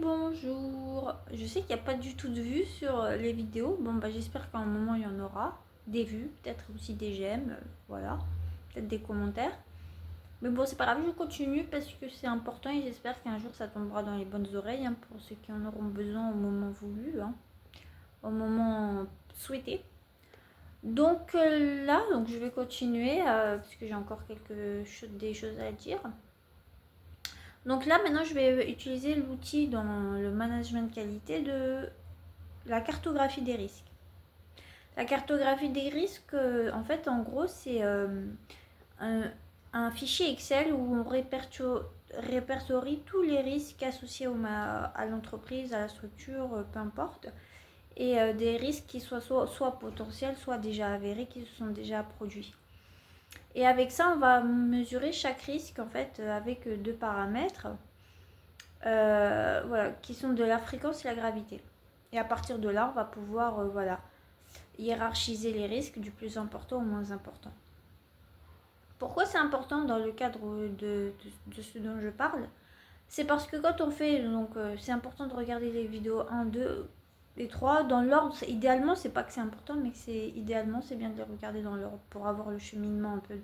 bonjour. Je sais qu'il n'y a pas du tout de vues sur les vidéos. Bon, bah j'espère qu'à un moment il y en aura. Des vues, peut-être aussi des j'aime, voilà. Peut-être des commentaires. Mais bon, c'est pas grave, je continue parce que c'est important et j'espère qu'un jour ça tombera dans les bonnes oreilles hein, pour ceux qui en auront besoin au moment voulu, hein, au moment souhaité. Donc là, donc je vais continuer parce que j'ai encore des choses à dire. Donc là, maintenant, je vais utiliser l'outil dans le management de qualité de la cartographie des risques. La cartographie des risques, en fait, en gros, c'est un fichier Excel où on répertorie tous les risques associés à l'entreprise, à la structure, peu importe, et des risques qui soient soit potentiels, soit déjà avérés, qui se sont déjà produits. Et avec ça, on va mesurer chaque risque, en fait, avec deux paramètres. Voilà, qui sont de la fréquence et la gravité. Et à partir de là, on va pouvoir voilà, hiérarchiser les risques du plus important au moins important. Pourquoi c'est important dans le cadre de ce dont je parle? C'est parce que quand on fait, donc c'est important de regarder les vidéos 1, 2 et 3 dans l'ordre. Idéalement, c'est pas que c'est important, mais idéalement, c'est bien de les regarder dans l'ordre pour avoir le cheminement un peu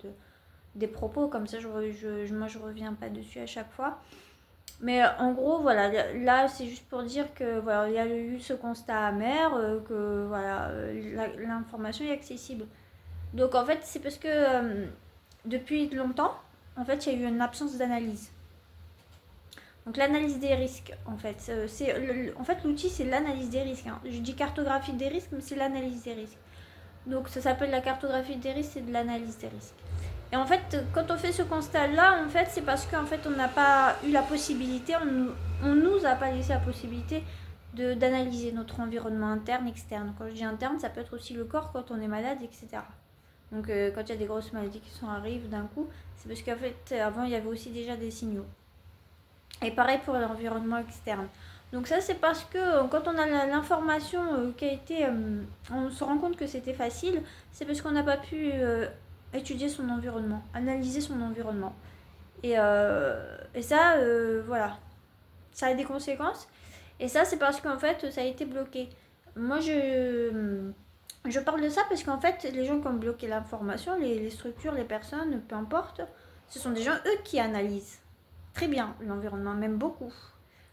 des propos. Comme ça, moi, je reviens pas dessus à chaque fois. Mais en gros, voilà, là c'est juste pour dire que voilà, il y a eu ce constat amer, que voilà, l'information est accessible. Donc en fait, c'est parce que depuis longtemps, en fait, il y a eu une absence d'analyse. Donc l'analyse des risques, en fait, en fait l'outil c'est l'analyse des risques. Hein. Je dis cartographie des risques, mais c'est l'analyse des risques. Donc ça s'appelle la cartographie des risques, c'est de l'analyse des risques. Et en fait, quand on fait ce constat-là, en fait, c'est parce qu'en fait, on n'a pas eu la possibilité, on nous a pas laissé la possibilité d'analyser notre environnement interne, externe. Quand je dis interne, ça peut être aussi le corps quand on est malade, etc. Donc, quand il y a des grosses maladies qui arrivent d'un coup, c'est parce qu'en fait, avant, il y avait aussi déjà des signaux. Et pareil pour l'environnement externe. Donc ça, c'est parce que quand on a l'information qui a été... on se rend compte que c'était facile, c'est parce qu'on n'a pas pu étudier son environnement, analyser son environnement. Et ça, voilà, ça a des conséquences. Et ça, c'est parce qu'en fait, ça a été bloqué. Moi, je parle de ça parce qu'en fait, les gens qui ont bloqué l'information, les structures, les personnes, peu importe, ce sont des gens, eux, qui analysent très bien l'environnement, même beaucoup.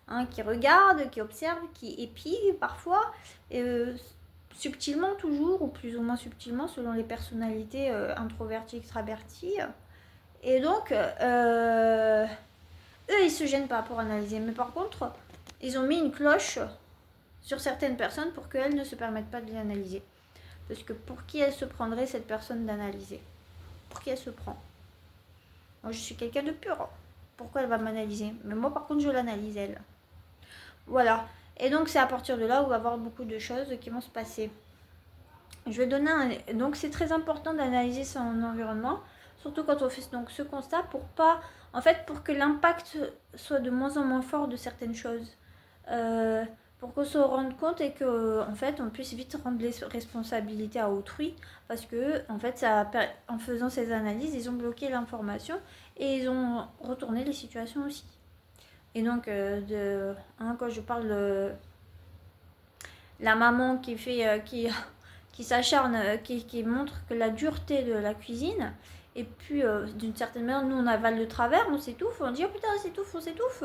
Hein, qui regardent, qui observent, qui épient parfois, subtilement toujours, ou plus ou moins subtilement, selon les personnalités introverties, extraverties. Et donc, eux, ils se gênent pas pour analyser. Mais par contre, ils ont mis une cloche sur certaines personnes pour qu'elles ne se permettent pas de les analyser. Parce que pour qui elle se prendrait cette personne d'analyser? Pour qui elle se prend? Moi, je suis quelqu'un de pur. Pourquoi elle va m'analyser? Mais moi, par contre, je l'analyse, elle. Voilà. Et donc, c'est à partir de là où il va y avoir beaucoup de choses qui vont se passer. Je vais donner Donc, c'est très important d'analyser son environnement, surtout quand on fait donc ce constat pour pas... En fait, pour que l'impact soit de moins en moins fort de certaines choses. Pour qu'on se rende compte et que en fait on puisse vite rendre les responsabilités à autrui parce que en fait en faisant ces analyses ils ont bloqué l'information et ils ont retourné les situations aussi. Et donc quand je parle de la maman qui fait qui s'acharne, qui montre que la dureté de la cuisine, et puis d'une certaine manière nous on avale de travers, on s'étouffe, on dit oh putain on s'étouffe.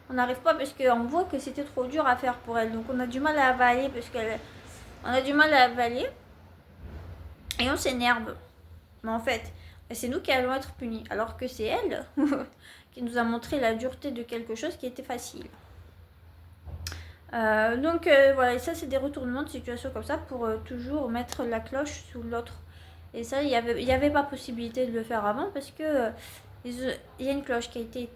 On n'arrive pas parce qu'on voit que c'était trop dur à faire pour elle. Donc on a du mal à avaler on a du mal à avaler et on s'énerve. Mais en fait, c'est nous qui allons être punis. Alors que c'est elle qui nous a montré la dureté de quelque chose qui était facile. Voilà, et ça c'est des retournements de situation comme ça pour toujours mettre la cloche sous l'autre. Et ça, il y avait pas possibilité de le faire avant parce que il y a une cloche qui a été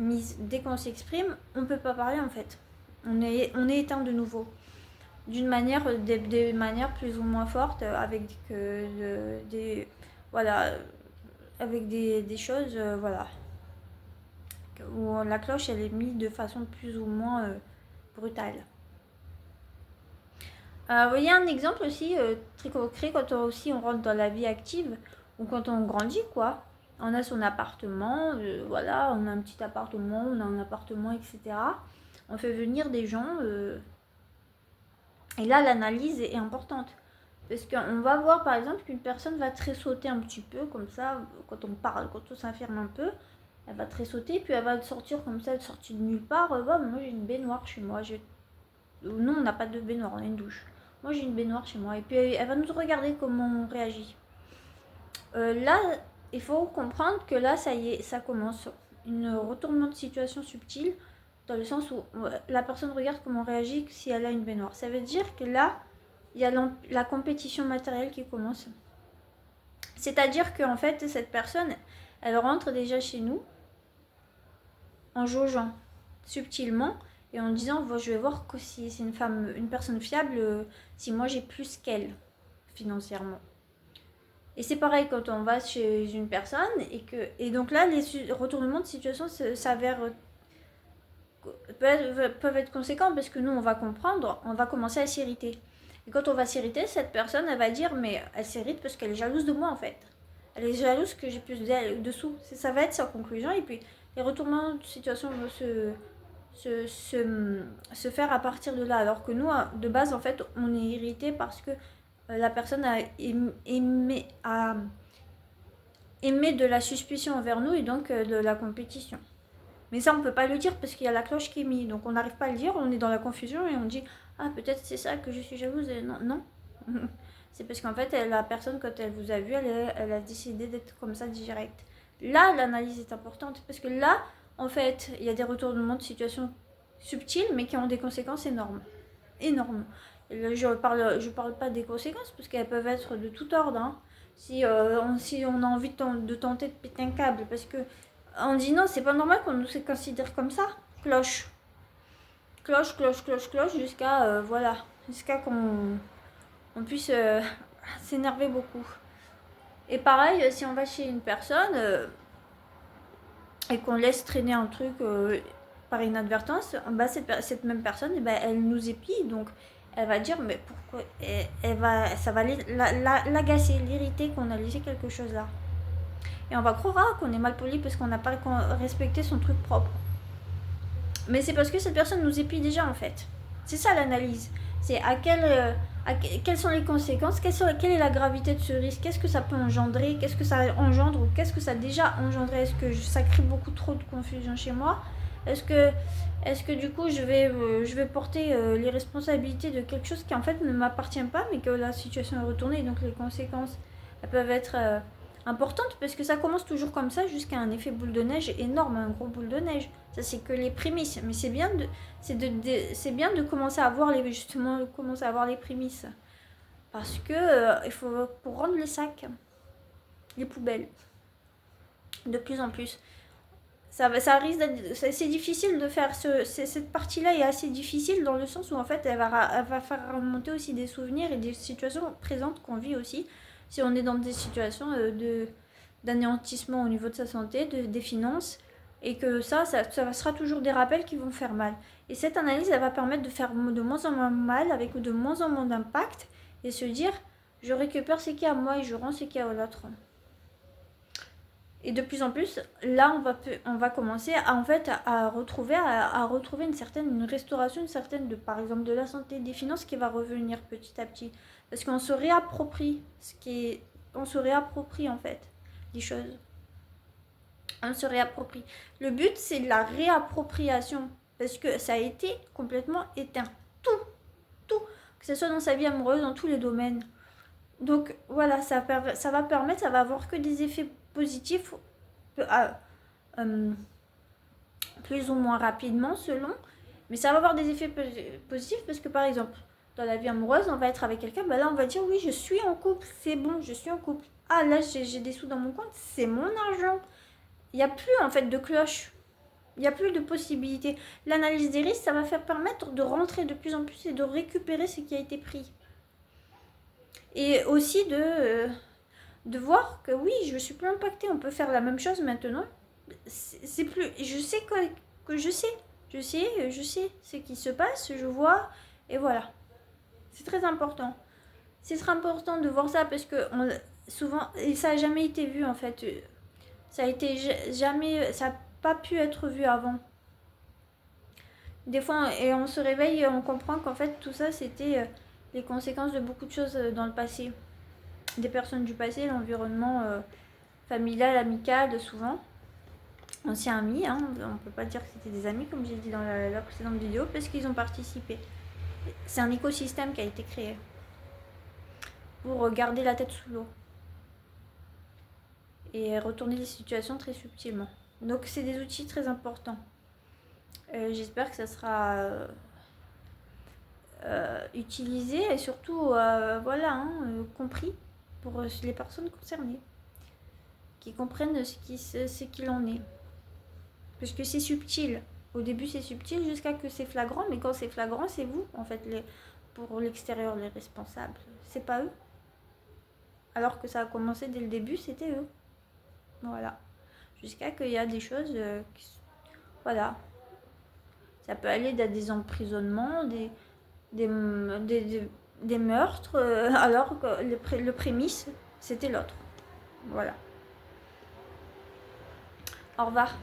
mise dès qu'on s'exprime, on peut pas parler en fait. On est éteint de nouveau. D'une manière, des manières plus ou moins fortes, avec voilà, avec des choses, voilà, où la cloche elle est mise de façon plus ou moins brutale. Vous voyez un exemple aussi très concret quand on rentre dans la vie active ou quand on grandit quoi. On a son appartement, voilà, on a un petit appartement, on a un appartement, etc. On fait venir des gens. Et là, l'analyse est importante. Parce qu'on va voir par exemple qu'une personne va tressauter un petit peu, comme ça, quand on parle, quand on s'affirme un peu, elle va tressauter, puis elle va sortir comme ça, elle sortit de nulle part. Moi j'ai une baignoire chez moi. Nous, on n'a pas de baignoire, on a une douche. Moi j'ai une baignoire chez moi. Et puis elle va nous regarder comment on réagit. Là, il faut comprendre que là, ça y est, ça commence. Un retournement de situation subtil, dans le sens où la personne regarde comment on réagit si elle a une baignoire. Ça veut dire que là, il y a la compétition matérielle qui commence. C'est-à-dire qu'en fait, cette personne, elle rentre déjà chez nous en jaugeant subtilement et en disant je vais voir que si c'est une personne fiable, si moi j'ai plus qu'elle financièrement. Et c'est pareil quand on va chez une personne et donc là les retournements de situation s'avèrent peuvent être conséquents parce que nous on va comprendre, on va commencer à s'irriter. Et quand on va s'irriter, cette personne elle va dire mais elle s'irrite parce qu'elle est jalouse de moi en fait. Elle est jalouse que j'ai plus d'elle dessous. Ça va être sa conclusion et puis les retournements de situation vont se faire à partir de là. Alors que nous, de base, en fait, on est irrité parce que la personne a émis de la suspicion envers nous et donc de la compétition. Mais ça, on ne peut pas le dire parce qu'il y a la cloche qui est mise. Donc on n'arrive pas à le dire, on est dans la confusion et on dit « Ah, peut-être c'est ça que je suis jalouse. » Non, non. C'est parce qu'en fait, la personne, quand elle vous a vu, elle a décidé d'être comme ça direct. Là, l'analyse est importante parce que là, en fait, il y a des retournements de situation subtils mais qui ont des conséquences énormes. Énormes. Je parle pas des conséquences parce qu'elles peuvent être de tout ordre. Hein. Si on a envie de tenter de péter un câble parce que on dit non, c'est pas normal qu'on nous considère comme ça. Cloche. Cloche, cloche, cloche, cloche jusqu'à jusqu'à qu'on puisse s'énerver beaucoup. Et pareil, si on va chez une personne et qu'on laisse traîner un truc par inadvertance, cette même personne, elle nous épie. Donc, elle va dire, mais pourquoi ça va l'agacer, l'irriter qu'on a laissé quelque chose là. Et on va croire qu'on est mal poli parce qu'on n'a pas respecté son truc propre. Mais c'est parce que cette personne nous épie déjà en fait. C'est ça l'analyse. C'est quelles sont les conséquences, quelle est la gravité de ce risque, qu'est-ce que ça peut engendrer, qu'est-ce que ça engendre ou qu'est-ce que ça a déjà engendré. Est-ce que ça crée beaucoup trop de confusion chez moi? Est-ce que du coup je vais porter les responsabilités de quelque chose qui en fait ne m'appartient pas mais que la situation est retournée et donc les conséquences elles peuvent être importante parce que ça commence toujours comme ça jusqu'à un effet boule de neige énorme, un gros boule de neige. Ça c'est que les prémices, mais c'est bien de commencer à voir commencer à voir les prémices parce que il faut pour rendre les sacs, les poubelles, de plus en plus. Ça risque d'être, c'est difficile de faire cette partie-là est assez difficile dans le sens où en fait elle va faire remonter aussi des souvenirs et des situations présentes qu'on vit aussi. Si on est dans des situations d'anéantissement au niveau de sa santé, des finances, et que ça sera toujours des rappels qui vont faire mal. Et cette analyse, elle va permettre de faire de moins en moins mal, avec de moins en moins d'impact, et se dire, je récupère ce qu'il y a à moi et je rends ce qu'il y a à l'autre. Et de plus en plus, là, on va commencer à retrouver une restauration, par exemple, de la santé, des finances qui va revenir petit à petit. Parce qu'on se réapproprie on se réapproprie en fait les choses. On se réapproprie. Le but, c'est de la réappropriation. Parce que ça a été complètement éteint. Tout. Que ce soit dans sa vie amoureuse, dans tous les domaines. Donc voilà, ça va permettre, ça va avoir que des effets positifs plus ou moins rapidement selon, mais ça va avoir des effets positifs parce que par exemple dans la vie amoureuse on va être avec quelqu'un, là on va dire oui je suis en couple, c'est bon, je suis en couple, ah là j'ai des sous dans mon compte, c'est mon argent, il n'y a plus en fait de cloche, il n'y a plus de possibilités. L'analyse des risques, ça va faire permettre de rentrer de plus en plus et de récupérer ce qui a été pris. Et aussi de voir que oui, je suis plus impactée, on peut faire la même chose maintenant. C'est plus, je sais que je sais ce qui se passe, je vois, et voilà. C'est très important. C'est très important de voir ça parce que souvent, et ça n'a jamais été vu en fait. Ça n'a pas pu être vu avant. Des fois, et on se réveille et on comprend qu'en fait, tout ça, c'était les conséquences de beaucoup de choses dans le passé. Des personnes du passé, l'environnement familial, amical, souvent. Anciens amis, hein, on ne peut pas dire que c'était des amis, comme j'ai dit dans la précédente vidéo, parce qu'ils ont participé. C'est un écosystème qui a été créé pour garder la tête sous l'eau et retourner les situations très subtilement. Donc c'est des outils très importants. J'espère que ça sera utilisé et surtout voilà, hein, compris pour les personnes concernées, qui comprennent ce qu'il en est. Parce que c'est subtil. Au début c'est subtil jusqu'à que c'est flagrant, mais quand c'est flagrant, c'est vous en fait pour l'extérieur les responsables. C'est pas eux. Alors que ça a commencé dès le début, c'était eux. Voilà. Jusqu'à qu'il y a des choses voilà. Ça peut aller à des emprisonnements, des meurtres, alors que le prémisse, c'était l'autre. Voilà. Au revoir.